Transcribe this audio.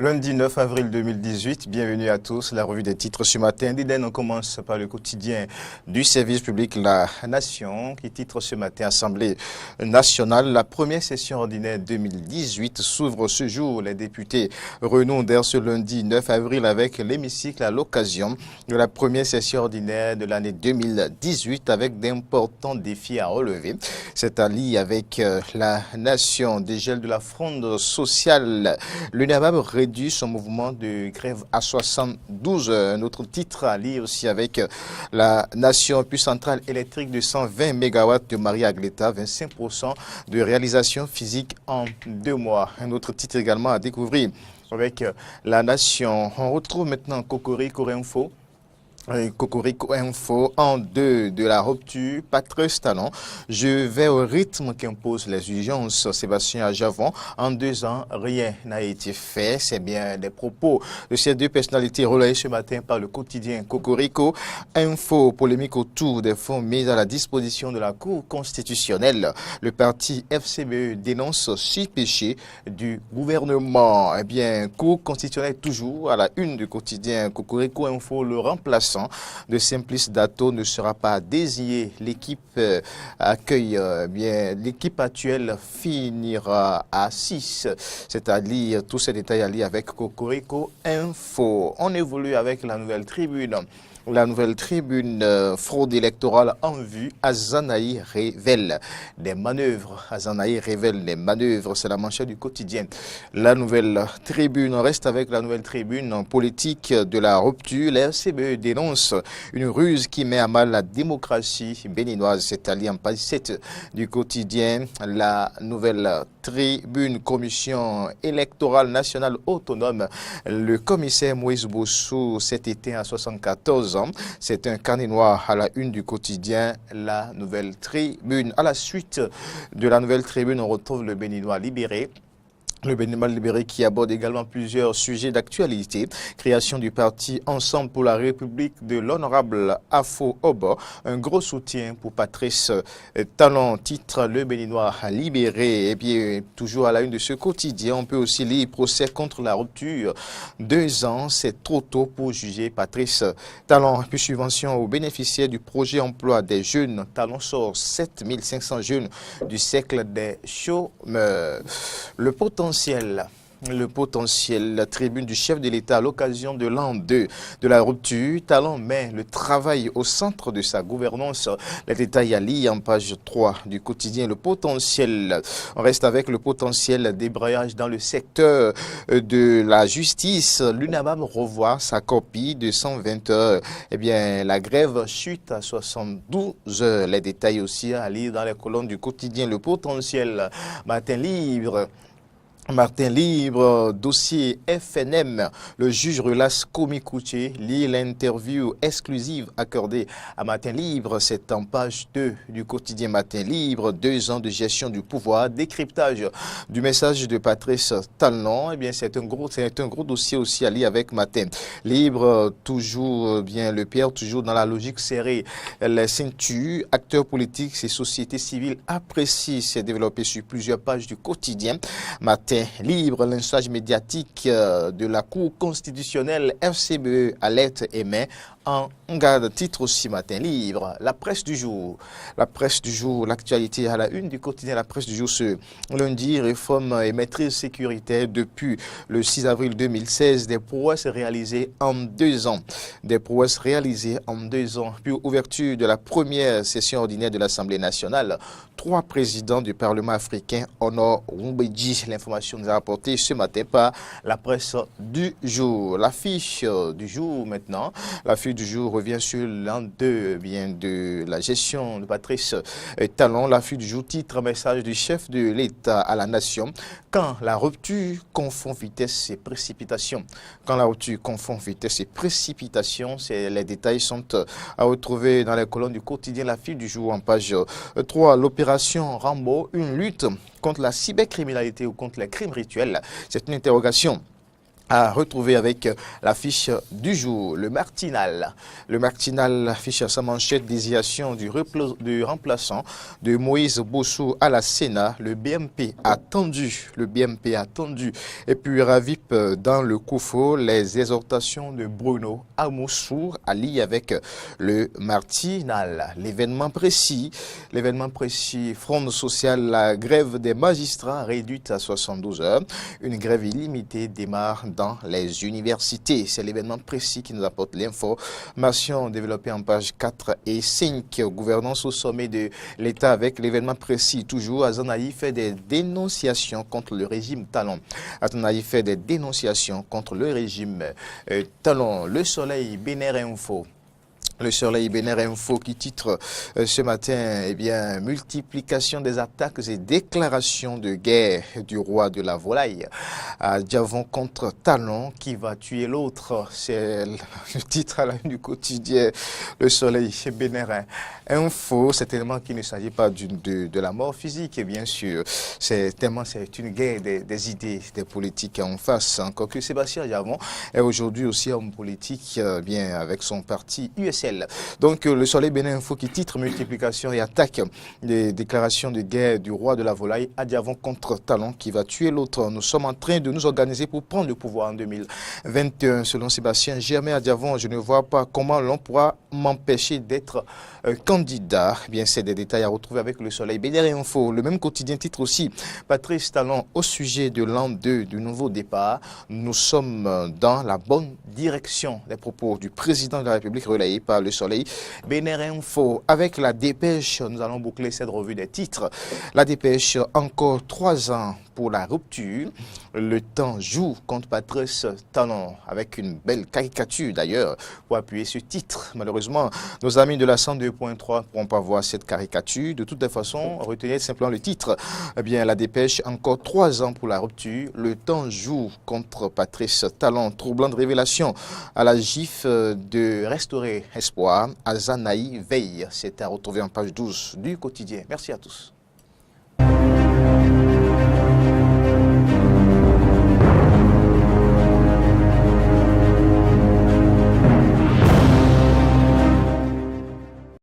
Lundi 9 avril 2018, bienvenue à tous. La revue des titres ce matin. D'Iden, on commence par le quotidien du service public La Nation qui titre ce matin Assemblée nationale. La première session ordinaire 2018 s'ouvre ce jour. Les députés renouent ce lundi 9 avril avec l'hémicycle à l'occasion de la première session ordinaire de l'année 2018 avec d'importants défis à relever. C'est allié avec La Nation, dégel de la fronde sociale. L'UNAMAB réduit son mouvement de grève à 72. Un autre titre à lire aussi avec La Nation, puis centrale électrique de 120 MW de Maria Agleta, 25% de réalisation physique en 2 mois. Un autre titre également à découvrir avec La Nation. On retrouve maintenant Cocorico Info. Cocorico Info en 2 de la rupture, Patrice Talon. Je vais au rythme qu'imposent les urgences. Sébastien Ajavon. En 2 ans, rien n'a été fait. C'est bien des propos de ces deux personnalités relayés ce matin par le quotidien Cocorico Info. Polémique autour des fonds mis à la disposition de la Cour constitutionnelle. Le parti FCBE dénonce 6 péchés du gouvernement. Eh bien, Cour constitutionnelle toujours à la une du quotidien Cocorico Info, le remplaçant de Simplice Dato ne sera pas désigné. L'équipe l'équipe actuelle finira à 6. C'est-à-dire tous ces détails à lire avec Cocorico Info. On évolue avec la Nouvelle Tribune. La Nouvelle Tribune, fraude électorale en vue, Azanaï révèle des manœuvres. Azanaï révèle des manœuvres, c'est la manchette du quotidien. La Nouvelle Tribune, on reste avec la Nouvelle Tribune en politique de la rupture. La RCBE dénonce une ruse qui met à mal la démocratie béninoise. C'est allié en page 7 du quotidien. La Nouvelle Tribune, commission électorale nationale autonome. Le commissaire Moïse Bossou s'est éteint à 74 ans. C'est un carnet noir à la une du quotidien La Nouvelle Tribune. À la suite de la Nouvelle Tribune, on retrouve le Béninois libéré. Le Béninois libéré qui aborde également plusieurs sujets d'actualité. Création du parti Ensemble pour la République de l'honorable Afo Obo. Un gros soutien pour Patrice Talon. Titre le Béninois libéré. Et bien, toujours à la une de ce quotidien, on peut aussi lire procès contre la rupture. 2 ans, c'est trop tôt pour juger Patrice Talon. Puis subvention aux bénéficiaires du projet emploi des jeunes. Talon sort 7500 jeunes du cercle des chômeurs. Le potentiel, la tribune du chef de l'État à l'occasion de l'an 2 de la rupture. Talon met le travail au centre de sa gouvernance. Les détails à lire en page 3 du quotidien. Le potentiel, on reste avec le potentiel débrayage dans le secteur de la justice. L'UNAMAB revoit sa copie de 120 heures. Eh bien, la grève chute à 72 heures. Les détails aussi à lire dans les colonnes du quotidien. Le potentiel, matin libre. Martin Libre, dossier FNM, le juge relâche Komi Kouché, lit l'interview exclusive accordée à Martin Libre, c'est en page 2 du quotidien Martin Libre, 2 ans de gestion du pouvoir, décryptage du message de Patrice Talon, eh bien c'est un gros dossier aussi à lire avec Martin Libre, toujours bien le Pierre, toujours dans la logique serrée, les ceintures, acteurs politiques et sociétés civiles apprécient, c'est développé sur plusieurs pages du quotidien Martin Libre, lynchage médiatique de la Cour constitutionnelle, FCBE alerte et met en garde. Titre aussi Matin Libre. La presse du jour, l'actualité à la une du quotidien La Presse du jour ce lundi, réforme et maîtrise sécuritaire depuis le 6 avril 2016, des prouesses réalisées en 2 ans. Puis ouverture de la première session ordinaire de l'Assemblée nationale. 3 présidents du Parlement africain honorent Rumbedji. L'information nous a rapportée ce matin par la presse du jour. L'affiche du jour maintenant. L'affiche du jour revient sur l'an 2 de la gestion de Patrice Talon. L'affiche du jour titre message du chef de l'État à la nation. Quand la rupture confond vitesse et précipitation. Les détails sont à retrouver dans les colonnes du quotidien L'affiche du jour en page 3. L'opération Rambo, une lutte contre la cybercriminalité ou contre les crimes rituels. C'est une interrogation à retrouver avec l'affiche du jour, le Martinal. Le Martinal affiche à sa manchette désignation du remplaçant de Moïse Bossou à la Sénat. Le BMP attendu, Et puis Ravip dans le Koufo, les exhortations de Bruno Amoussour à lier avec le Martinal. L'événement précis, Front social, la grève des magistrats réduite à 72 heures. Une grève illimitée démarre dans les universités. C'est l'événement précis qui nous apporte l'information développée en page 4 et 5. Gouvernance au sommet de l'État avec l'événement précis. Toujours, Azanaï fait des dénonciations contre le régime Talon. Azanaï fait des dénonciations contre le régime Talon. Le Soleil, Bénin Info. Le Soleil Bénin Info qui titre ce matin, multiplication des attaques et déclarations de guerre du roi de la volaille. Diavon contre Talon qui va tuer l'autre. C'est le titre à la une du quotidien Le Soleil Bénin Info. C'est tellement qu'il ne s'agit pas de la mort physique, bien sûr. C'est une guerre des idées, des politiques en face. Encore que Sébastien Diavon est aujourd'hui aussi homme politique, avec son parti USL. Donc le Soleil Bénin Info qui titre multiplication et attaque des déclarations de guerre du roi de la volaille à Diavon contre Talon qui va tuer l'autre. Nous sommes en train de nous organiser pour prendre le pouvoir en 2021. Selon Sébastien Germain à Diavon, je ne vois pas comment l'on pourra m'empêcher d'être candidat. C'est des détails à retrouver avec le Soleil Bénin Info. Le même quotidien titre aussi Patrice Talon au sujet de l'an 2 du nouveau départ. Nous sommes dans la bonne direction. Les propos du président de la République relayés par le Soleil Bénin Info. Avec la dépêche, nous allons boucler cette revue des titres. La dépêche, encore 3 ans pour la rupture. Le temps joue contre Patrice Talon avec une belle caricature d'ailleurs pour appuyer ce titre. Malheureusement, nos amis de la 102.3 ne pourront pas voir cette caricature. De toutes les façons, retenez simplement le titre. La dépêche, encore 3 ans pour la rupture. Le temps joue contre Patrice Talon. Troublante révélation à la GIF de restaurer espoir. Azanaï veille. C'est à retrouver en page 12 du quotidien. Merci à tous.